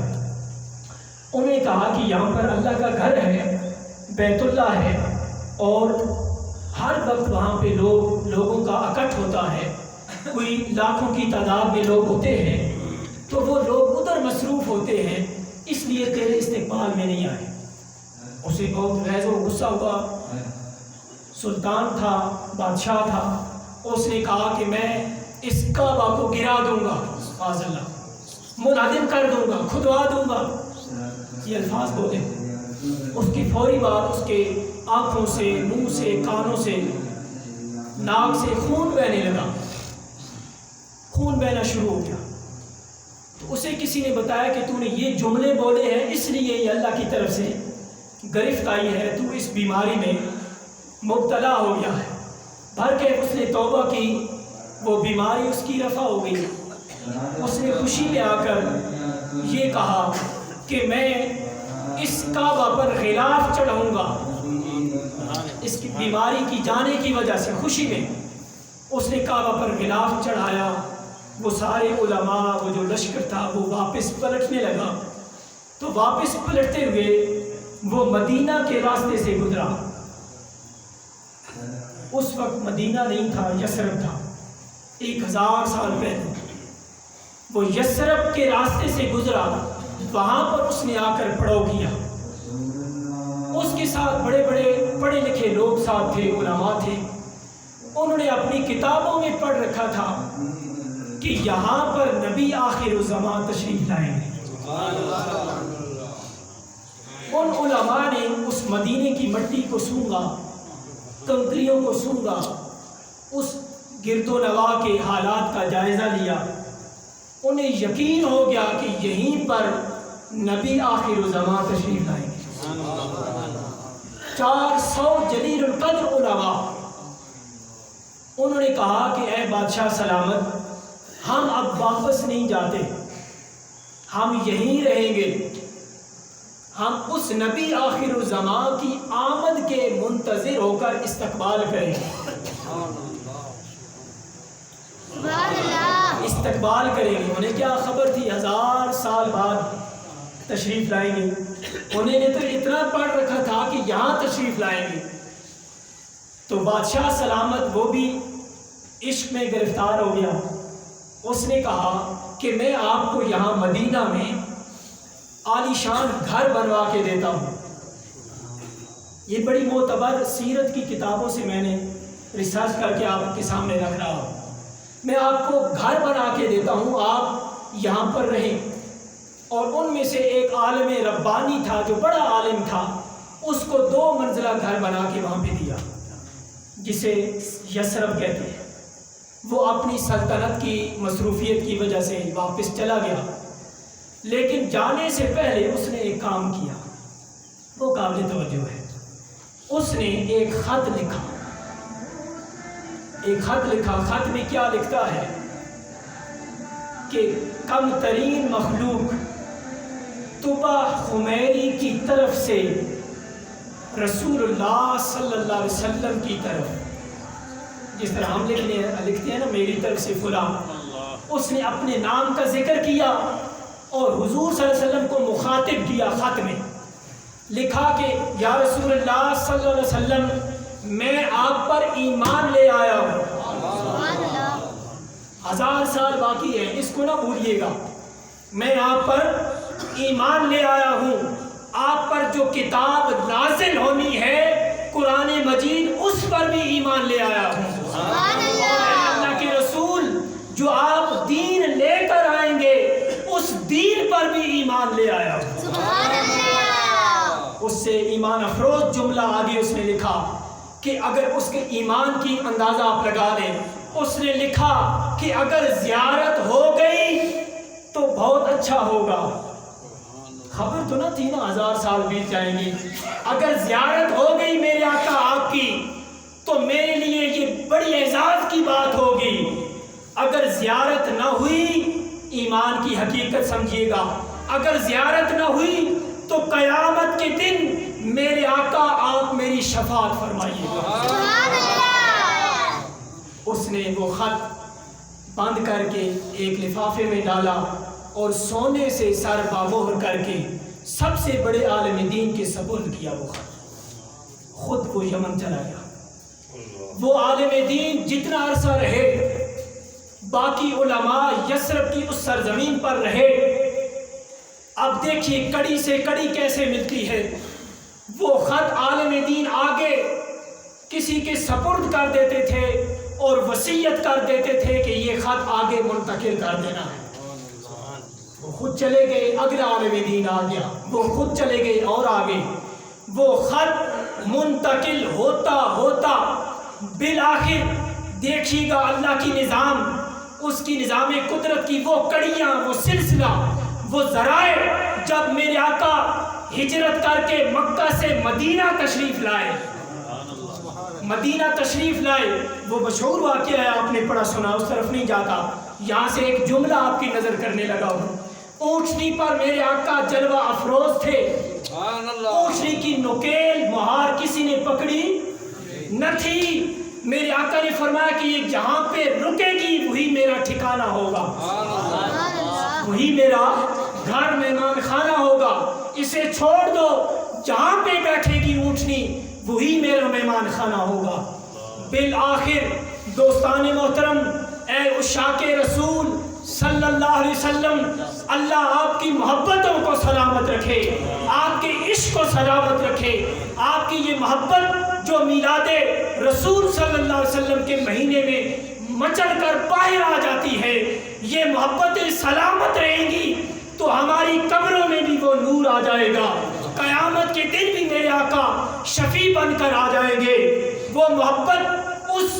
انہوں نے کہا کہ یہاں پر اللہ کا گھر ہے بیت اللہ ہے اور ہر وقت وہاں پہ لوگوں کا اکٹھ ہوتا ہے، کوئی لاکھوں کی تعداد میں لوگ ہوتے ہیں، تو وہ لوگ ادھر مصروف ہوتے ہیں، اس لیے تیرے استقبال میں نہیں آئے۔ اسے بہت غیظ و غصہ ہوا، سلطان تھا، بادشاہ تھا، اس نے کہا کہ میں اس کعبہ کو گرا دوں گا، معاذ اللہ، منہدم کر دوں گا، کھدوا دوں گا، یہ الفاظ بولے۔ اس کی فوری بات اس کے آنکھوں سے، منہ سے، کانوں سے، ناک سے خون بہنے لگا، خون بہنا شروع ہو گیا۔ تو اسے کسی نے بتایا کہ تو نے یہ جملے بولے ہیں، اس لیے یہ اللہ کی طرف سے گرفت آئی ہے، تو اس بیماری میں مبتلا ہو گیا ہے۔ بھر کے اس نے توبہ کی، وہ بیماری اس کی رفع ہو گئی۔ اس نے خوشی میں آ کر یہ کہا کہ میں اس کعبہ پر غلاف چڑھاؤں گا، اس کی بیماری کی جانے کی وجہ سے خوشی میں اس نے کعبہ پر غلاف چڑھایا۔ وہ سارے علماء، وہ جو لشکر تھا، وہ واپس پلٹنے لگا، تو واپس پلٹتے ہوئے وہ مدینہ کے راستے سے گزرا۔ اس وقت مدینہ نہیں تھا، یثرب تھا، 1000 سال پہلے۔ وہ یثرب کے راستے سے گزرا، وہاں پر اس نے آ کر پڑاؤ کیا۔ اس کے ساتھ بڑے بڑے پڑھے لکھے لوگ ساتھ تھے، علماء تھے، انہوں نے اپنی کتابوں میں پڑھ رکھا تھا کہ یہاں پر نبی آخر الزمان تشریف لائیں گے۔ ان علماء نے اس مدینے کی مٹی کو سونگا، کنکریوں کو سونگا، اس گرد و نواح کے حالات کا جائزہ لیا۔ انہیں یقین ہو گیا کہ یہیں پر نبی آخر الزمان تشریف لائیں گے۔ 400 جلیل القدر علماء، انہوں نے کہا کہ اے بادشاہ سلامت، ہم اب واپس نہیں جاتے، ہم یہیں رہیں گے، ہم اس نبی آخر الزمان کی آمد کے منتظر ہو کر استقبال کریں گے، استقبال کریں گے۔ انہیں کیا خبر تھی 1000 سال بعد تشریف لائیں گے؟ انہیں نے تو اتنا پڑھ رکھا تھا کہ یہاں تشریف لائیں گے۔ تو بادشاہ سلامت وہ بھی عشق میں گرفتار ہو گیا۔ اس نے کہا کہ میں آپ کو یہاں مدینہ میں عالی شان گھر بنوا کے دیتا ہوں۔ یہ بڑی معتبر سیرت کی کتابوں سے میں نے ریسرچ کر کے آپ کے سامنے رکھ رہا ہوں۔ میں آپ کو گھر بنا کے دیتا ہوں، آپ یہاں پر رہیں۔ اور ان میں سے ایک عالم ربانی تھا جو بڑا عالم تھا، اس کو 2 منزلہ گھر بنا کے وہاں پہ دیا، جسے یثرب کہتے ہیں۔ وہ اپنی سلطنت کی مصروفیت کی وجہ سے واپس چلا گیا، لیکن جانے سے پہلے اس نے ایک کام کیا، وہ قابل توجہ ہے۔ اس نے ایک خط لکھا، خط میں کیا لکھتا ہے کہ کم ترین مخلوق طبع خمیری کی طرف سے رسول اللہ صلی اللہ علیہ وسلم کی طرف، جس طرح ہم لکھتے ہیں نا میری طرف سے فلاں، اس نے اپنے نام کا ذکر کیا اور حضور صلی اللہ علیہ وسلم کو مخاطب کیا۔ خط میں لکھا کہ یا رسول اللہ صلی اللہ علیہ وسلم، میں آپ پر ایمان لے آیا ہوں۔ 1000 سال باقی ہے، اس کو نہ بھولیے گا۔ میں آپ پر ایمان لے آیا ہوں، آپ پر جو کتاب نازل ہونی ہے قرآن مجید، اس پر بھی ایمان لے آیا ہوں۔ اور اللہ کے رسول، جو آپ دین لے کر آئیں گے اس دین پر بھی ایمان لے آیا ہوں۔ اس سے ایمان افروز جملہ آگے اس نے لکھا کہ اگر اس کے ایمان کی اندازہ آپ لگا لیں، اس نے لکھا کہ اگر زیارت ہو گئی تو بہت اچھا ہوگا۔ خبر تو نہ تھی نا 1000 سال بیت جائیں گی۔ اگر زیارت ہو گئی میرے آقا آپ کی تو میرے لیے یہ بڑی اعزاز کی بات ہوگی۔ اگر زیارت نہ ہوئی، ایمان کی حقیقت سمجھیے گا، اگر زیارت نہ ہوئی تو قیامت کے دن میرے آقا آپ میری شفاعت فرمائیے گا۔ اس نے وہ خط بند کر کے ایک لفافے میں ڈالا اور سونے سے سر بامہر کر کے سب سے بڑے عالم دین کے سپرد کیا وہ خط۔ خود وہ یمن چلا گیا. وہ عالم دین جتنا عرصہ رہے، باقی علماء یثرب کی اس سرزمین پر رہے. اب دیکھیے کڑی سے کڑی کیسے ملتی ہے. وہ خط عالم دین آگے کسی کے سپرد کر دیتے تھے اور وصیت کر دیتے تھے کہ یہ خط آگے منتقل کر دینا ہے. وہ خود چلے گئے، اگلا عالم دین آ گیا، وہ خود چلے گئے اور آگے. وہ خط منتقل ہوتا ہوتا بالآخر دیکھیے گا اللہ کی نظام، اس کی نظام قدرت کی وہ کڑیاں، وہ سلسلہ، وہ ذرائع. جب میرے آقا ہجرت کر کے مکہ سے مدینہ تشریف لائے، مدینہ تشریف لائے، وہ مشہور واقعہ ہے، آپ نے پڑھا سنا، اس طرف نہیں جاتا. یہاں سے ایک جملہ آپ کی نظر کرنے لگا ہوں. اونٹنی پر میرے آقا جلوہ افروز تھے. اونٹنی کی نکیل مہار کسی نے پکڑی نہ تھی. میرے آقا نے فرمایا کہ یہ جہاں پہ رکے گی وہی میرا ٹھکانہ ہوگا، وہی میرا گھر مہمان خانہ ہوگا. اسے چھوڑ دو، جہاں پہ بیٹھے گی اونٹنی وہی میرا مہمان خانہ ہوگا. بالآخر دوستان محترم، اے عشاق رسول صلی اللہ علیہ وسلم، اللہ آپ کی محبتوں کو سلامت رکھے، آپ کے عشق کو سلامت رکھے. آپ کی یہ محبت جو میلاد رسول صلی اللہ علیہ وسلم کے مہینے میں مچل کر باہر آ جاتی ہے، یہ محبتیں سلامت رہیں گی تو ہماری قبروں میں بھی وہ نور آ جائے گا. قیامت کے دن بھی میرے آقا شفیع بن کر آ جائیں گے. وہ محبت اس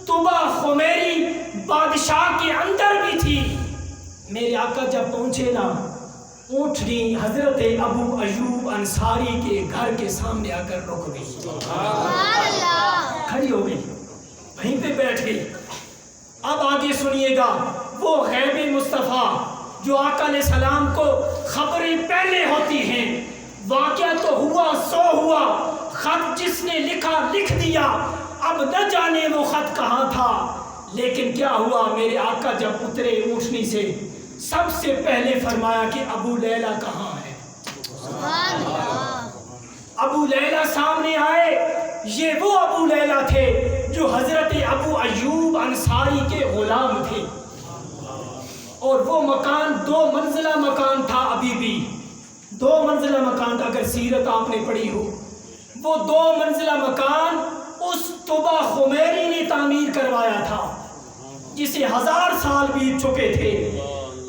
طبا خمیری بادشاہ کے اندر بھی تھی. میرے آقا جب پہنچے نا، اونٹنی حضرت ابو ایوب انصاری کے گھر کے سامنے آ کر رک گئی، کھڑی ہو گئی، وہیں پہ بیٹھ گئی. اب آگے سنیے گا، وہ غیب مصطفیٰ جو آقا علیہ السلام کو خبریں پہلے ہوتی ہیں، واقعہ تو ہوا سو ہوا، خط جس نے لکھا لکھ دیا. اب نہ جانے وہ خط کہاں تھا، لیکن کیا ہوا، میرے آقا جب اترے اونٹنی سے سب سے پہلے فرمایا کہ ابو لیلہ کہاں ہے. ابو لیلہ سامنے آئے. یہ وہ ابو لیلہ تھے جو حضرت ابو ایوب انصاری کے غلام تھے، اور وہ مکان 2 منزلہ مکان تھا. ابھی بھی 2 منزلہ مکان تھا، اگر سیرت آپ نے پڑھی ہو. وہ 2 منزلہ مکان اس طبا خمیری نے تعمیر کروایا تھا، جسے 1000 سال بیت چکے تھے.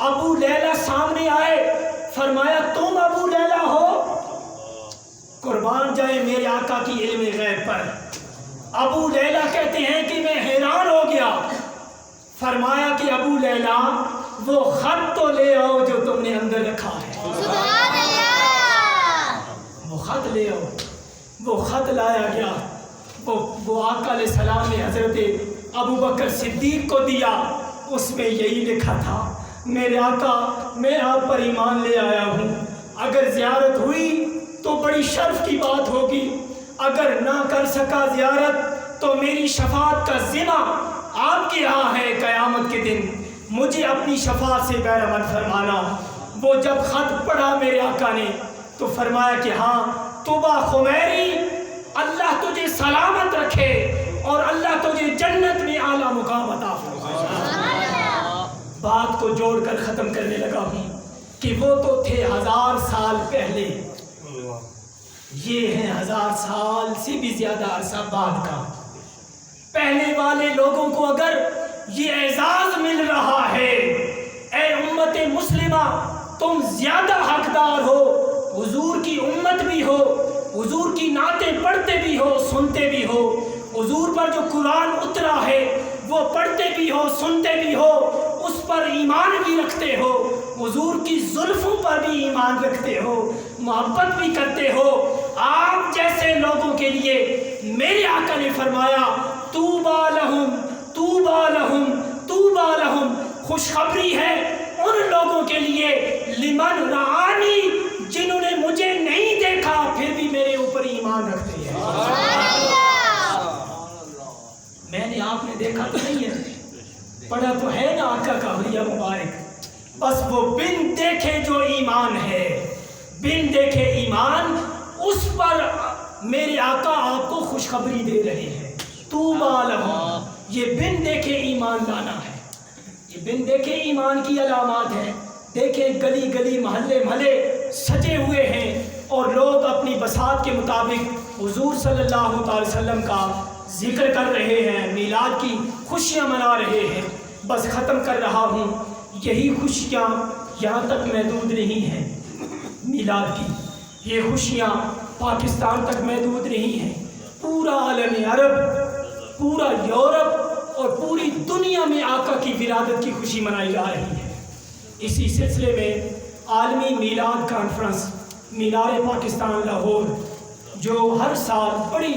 ابو لیلہ سامنے آئے، فرمایا تم ابو لیلہ ہو؟ قربان جائے میرے آقا کی علم غیب پر. ابو لیلہ کہتے ہیں کہ میں حیران ہو گیا. فرمایا کہ ابو لیلہ وہ خط تو لے آؤ جو تم نے اندر رکھا ہے. سبحان اللہ. وہ خط لے آؤ. وہ خط لایا گیا. وہ آقا علیہ السلام نے حضرت ابو بکر صدیق کو دیا. اس میں یہی لکھا تھا، میرے آقا میں آپ پر ایمان لے آیا ہوں. اگر زیارت ہوئی تو بڑی شرف کی بات ہوگی، اگر نہ کر سکا زیارت تو میری شفاعت کا ذمہ آپ کے ہاں ہے. قیامت کے دن مجھے اپنی شفاعت سے بہرمند فرمانا. وہ جب خط پڑھا میرے آقا نے تو فرمایا کہ ہاں طبا خمیری، اللہ تجھے سلامت رکھے اور اللہ تجھے جنت میں اعلیٰ مقام عطا فرمائے. بات کو جوڑ کر ختم کرنے لگا ہوں کہ وہ تو تھے 1000 سال پہلے، یہ ہیں 1000 سال سے بھی زیادہ عرصہ بعد کا. پہلے والے لوگوں کو اگر یہ اعزاز مل رہا ہے، اے امت مسلمہ تم زیادہ حقدار ہو. حضور کی امت بھی ہو، حضور کی نعتیں پڑھتے بھی ہو، سنتے بھی ہو، حضور پر جو قرآن اترا ہے وہ پڑھتے بھی ہو، سنتے بھی ہو، اس پر ایمان بھی رکھتے ہو، حضور کی زلفوں پر بھی ایمان رکھتے ہو، محبت بھی کرتے ہو. آپ جیسے لوگوں کے لیے میرے آقا نے فرمایا طوبی لہم طوبی لہم طوبی لہم، خوشخبری ہے ان لوگوں کے لیے لمن رعانی، جنہوں نے مجھے نہیں دیکھا پھر بھی میرے اوپر ایمان رکھتے ہیں. میں نے آپ نے دیکھا تو نہیں ہے، پڑھا تو ہے نا آقا کا حلیہ مبارک، بس وہ بن دیکھے جو ایمان ہے، بن دیکھے ایمان، اس پر میرے آقا آپ کو خوشخبری دے رہے ہیں، طوبیٰ لہم، یہ بن دیکھے ایمان لانا ہے، یہ بن دیکھے ایمان کی علامات ہے۔ دیکھیں گلی گلی محلے محلے سجے ہوئے ہیں اور لوگ اپنی بساط کے مطابق حضور صلی اللہ تعالی وسلم کا ذکر کر رہے ہیں، میلاد کی خوشیاں منا رہے ہیں۔ بس ختم کر رہا ہوں، یہی خوشیاں یہاں تک محدود نہیں ہیں، میلاد کی یہ خوشیاں پاکستان تک محدود نہیں ہیں، پورا عالم عرب، پورا یورپ اور پوری دنیا میں آقا کی ولادت کی خوشی منائی جا رہی ہے۔ اسی سلسلے میں عالمی میلاد کانفرنس مینار پاکستان لاہور، جو ہر سال بڑی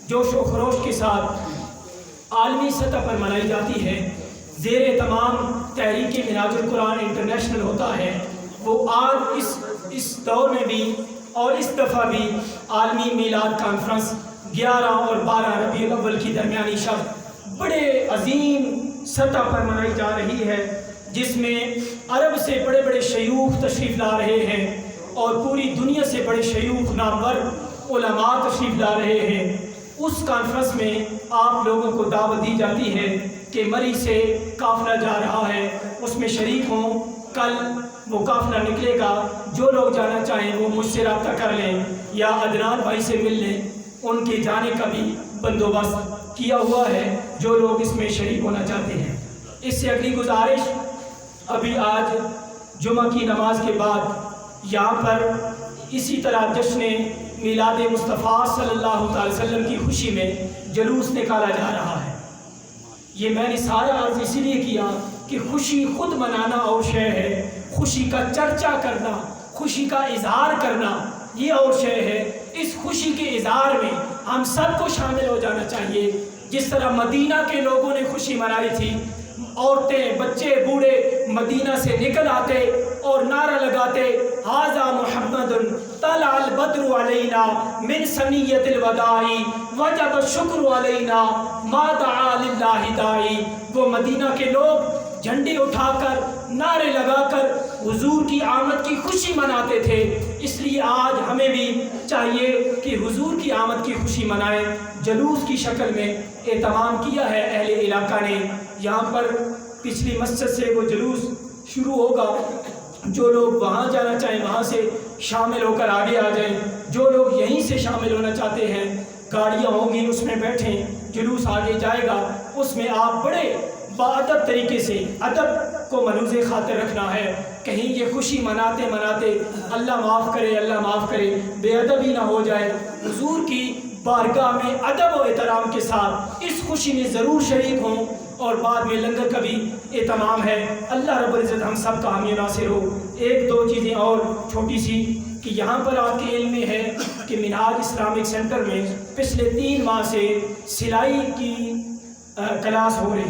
جوش و خروش کے ساتھ عالمی سطح پر منائی جاتی ہے، زیر اہتمام تحریک منہاج القرآن انٹرنیشنل ہوتا ہے، وہ آج اس دور میں بھی اور اس دفعہ بھی عالمی میلاد کانفرنس 11 اور 12 ربیع الاول کی درمیانی شب بڑے عظیم سطح پر منائی جا رہی ہے، جس میں عرب سے بڑے بڑے شیوخ تشریف لا رہے ہیں اور پوری دنیا سے بڑے شیوخ نامور علماء تشریف لا رہے ہیں۔ اس کانفرنس میں آپ لوگوں کو دعوت دی جاتی ہے کہ مری سے قافلہ جا رہا ہے، اس میں شریک ہوں۔ کل وہ قافلہ نکلے گا، جو لوگ جانا چاہیں وہ مجھ سے رابطہ کر لیں یا عدنان بھائی سے مل لیں، ان کے جانے کا بھی بندوبست کیا ہوا ہے جو لوگ اس میں شریک ہونا چاہتے ہیں۔ اس سے اگلی گزارش، ابھی آج جمعہ کی نماز کے بعد یہاں پر اسی طرح جشن میلاد مصطفیٰ صلی اللہ تعالی وسلم کی خوشی میں جلوس نکالا جا رہا ہے۔ یہ میں نے سارا عرض اسی لیے کیا کہ خوشی خود منانا اور شے ہے، خوشی کا چرچا کرنا، خوشی کا اظہار کرنا یہ اور شے ہے۔ اس خوشی کے اظہار میں ہم سب کو شامل ہو جانا چاہیے۔ جس طرح مدینہ کے لوگوں نے خوشی منائی تھی، عورتیں بچے بوڑھے مدینہ سے نکل آتے اور نعرہ لگاتے، ھذا محمد طلع البدر علینا من ثنیۃ الوداع وجب الشکر علینا ما دعا للہ داعی۔ وہ مدینہ کے لوگ جھنڈے اٹھا کر نعرے لگا کر حضور کی آمد کی خوشی مناتے تھے، اس لیے آج ہمیں بھی چاہیے کہ حضور کی آمد کی خوشی منائیں۔ جلوس کی شکل میں اہتمام کیا ہے اہل علاقہ نے، یہاں پر پچھلی مسجد سے وہ جلوس شروع ہوگا، جو لوگ وہاں جانا چاہیں وہاں سے شامل ہو کر آگے آ جائیں، جو لوگ یہیں سے شامل ہونا چاہتے ہیں گاڑیاں ہوں گی اس میں بیٹھیں، جلوس آگے جائے گا، اس میں آپ بڑے باادب طریقے سے ادب کو ملحوظ خاطر رکھنا ہے، کہیں یہ خوشی مناتے مناتے اللہ معاف کرے اللہ معاف کرے بے ادبی نہ ہو جائے۔ حضور کی بارگاہ میں ادب و احترام کے ساتھ اس خوشی میں ضرور شریک ہوں، اور بعد میں لنگر کا بھی اہتمام ہے۔ اللہ رب العزت ہم سب کا حامی ناصر ہو۔ ایک دو چیزیں اور چھوٹی سی کہ یہاں پر آپ کے علم میں ہے کہ منہاج اسلامک سینٹر میں پچھلے 3 ماہ سے سلائی کی کلاس ہو رہی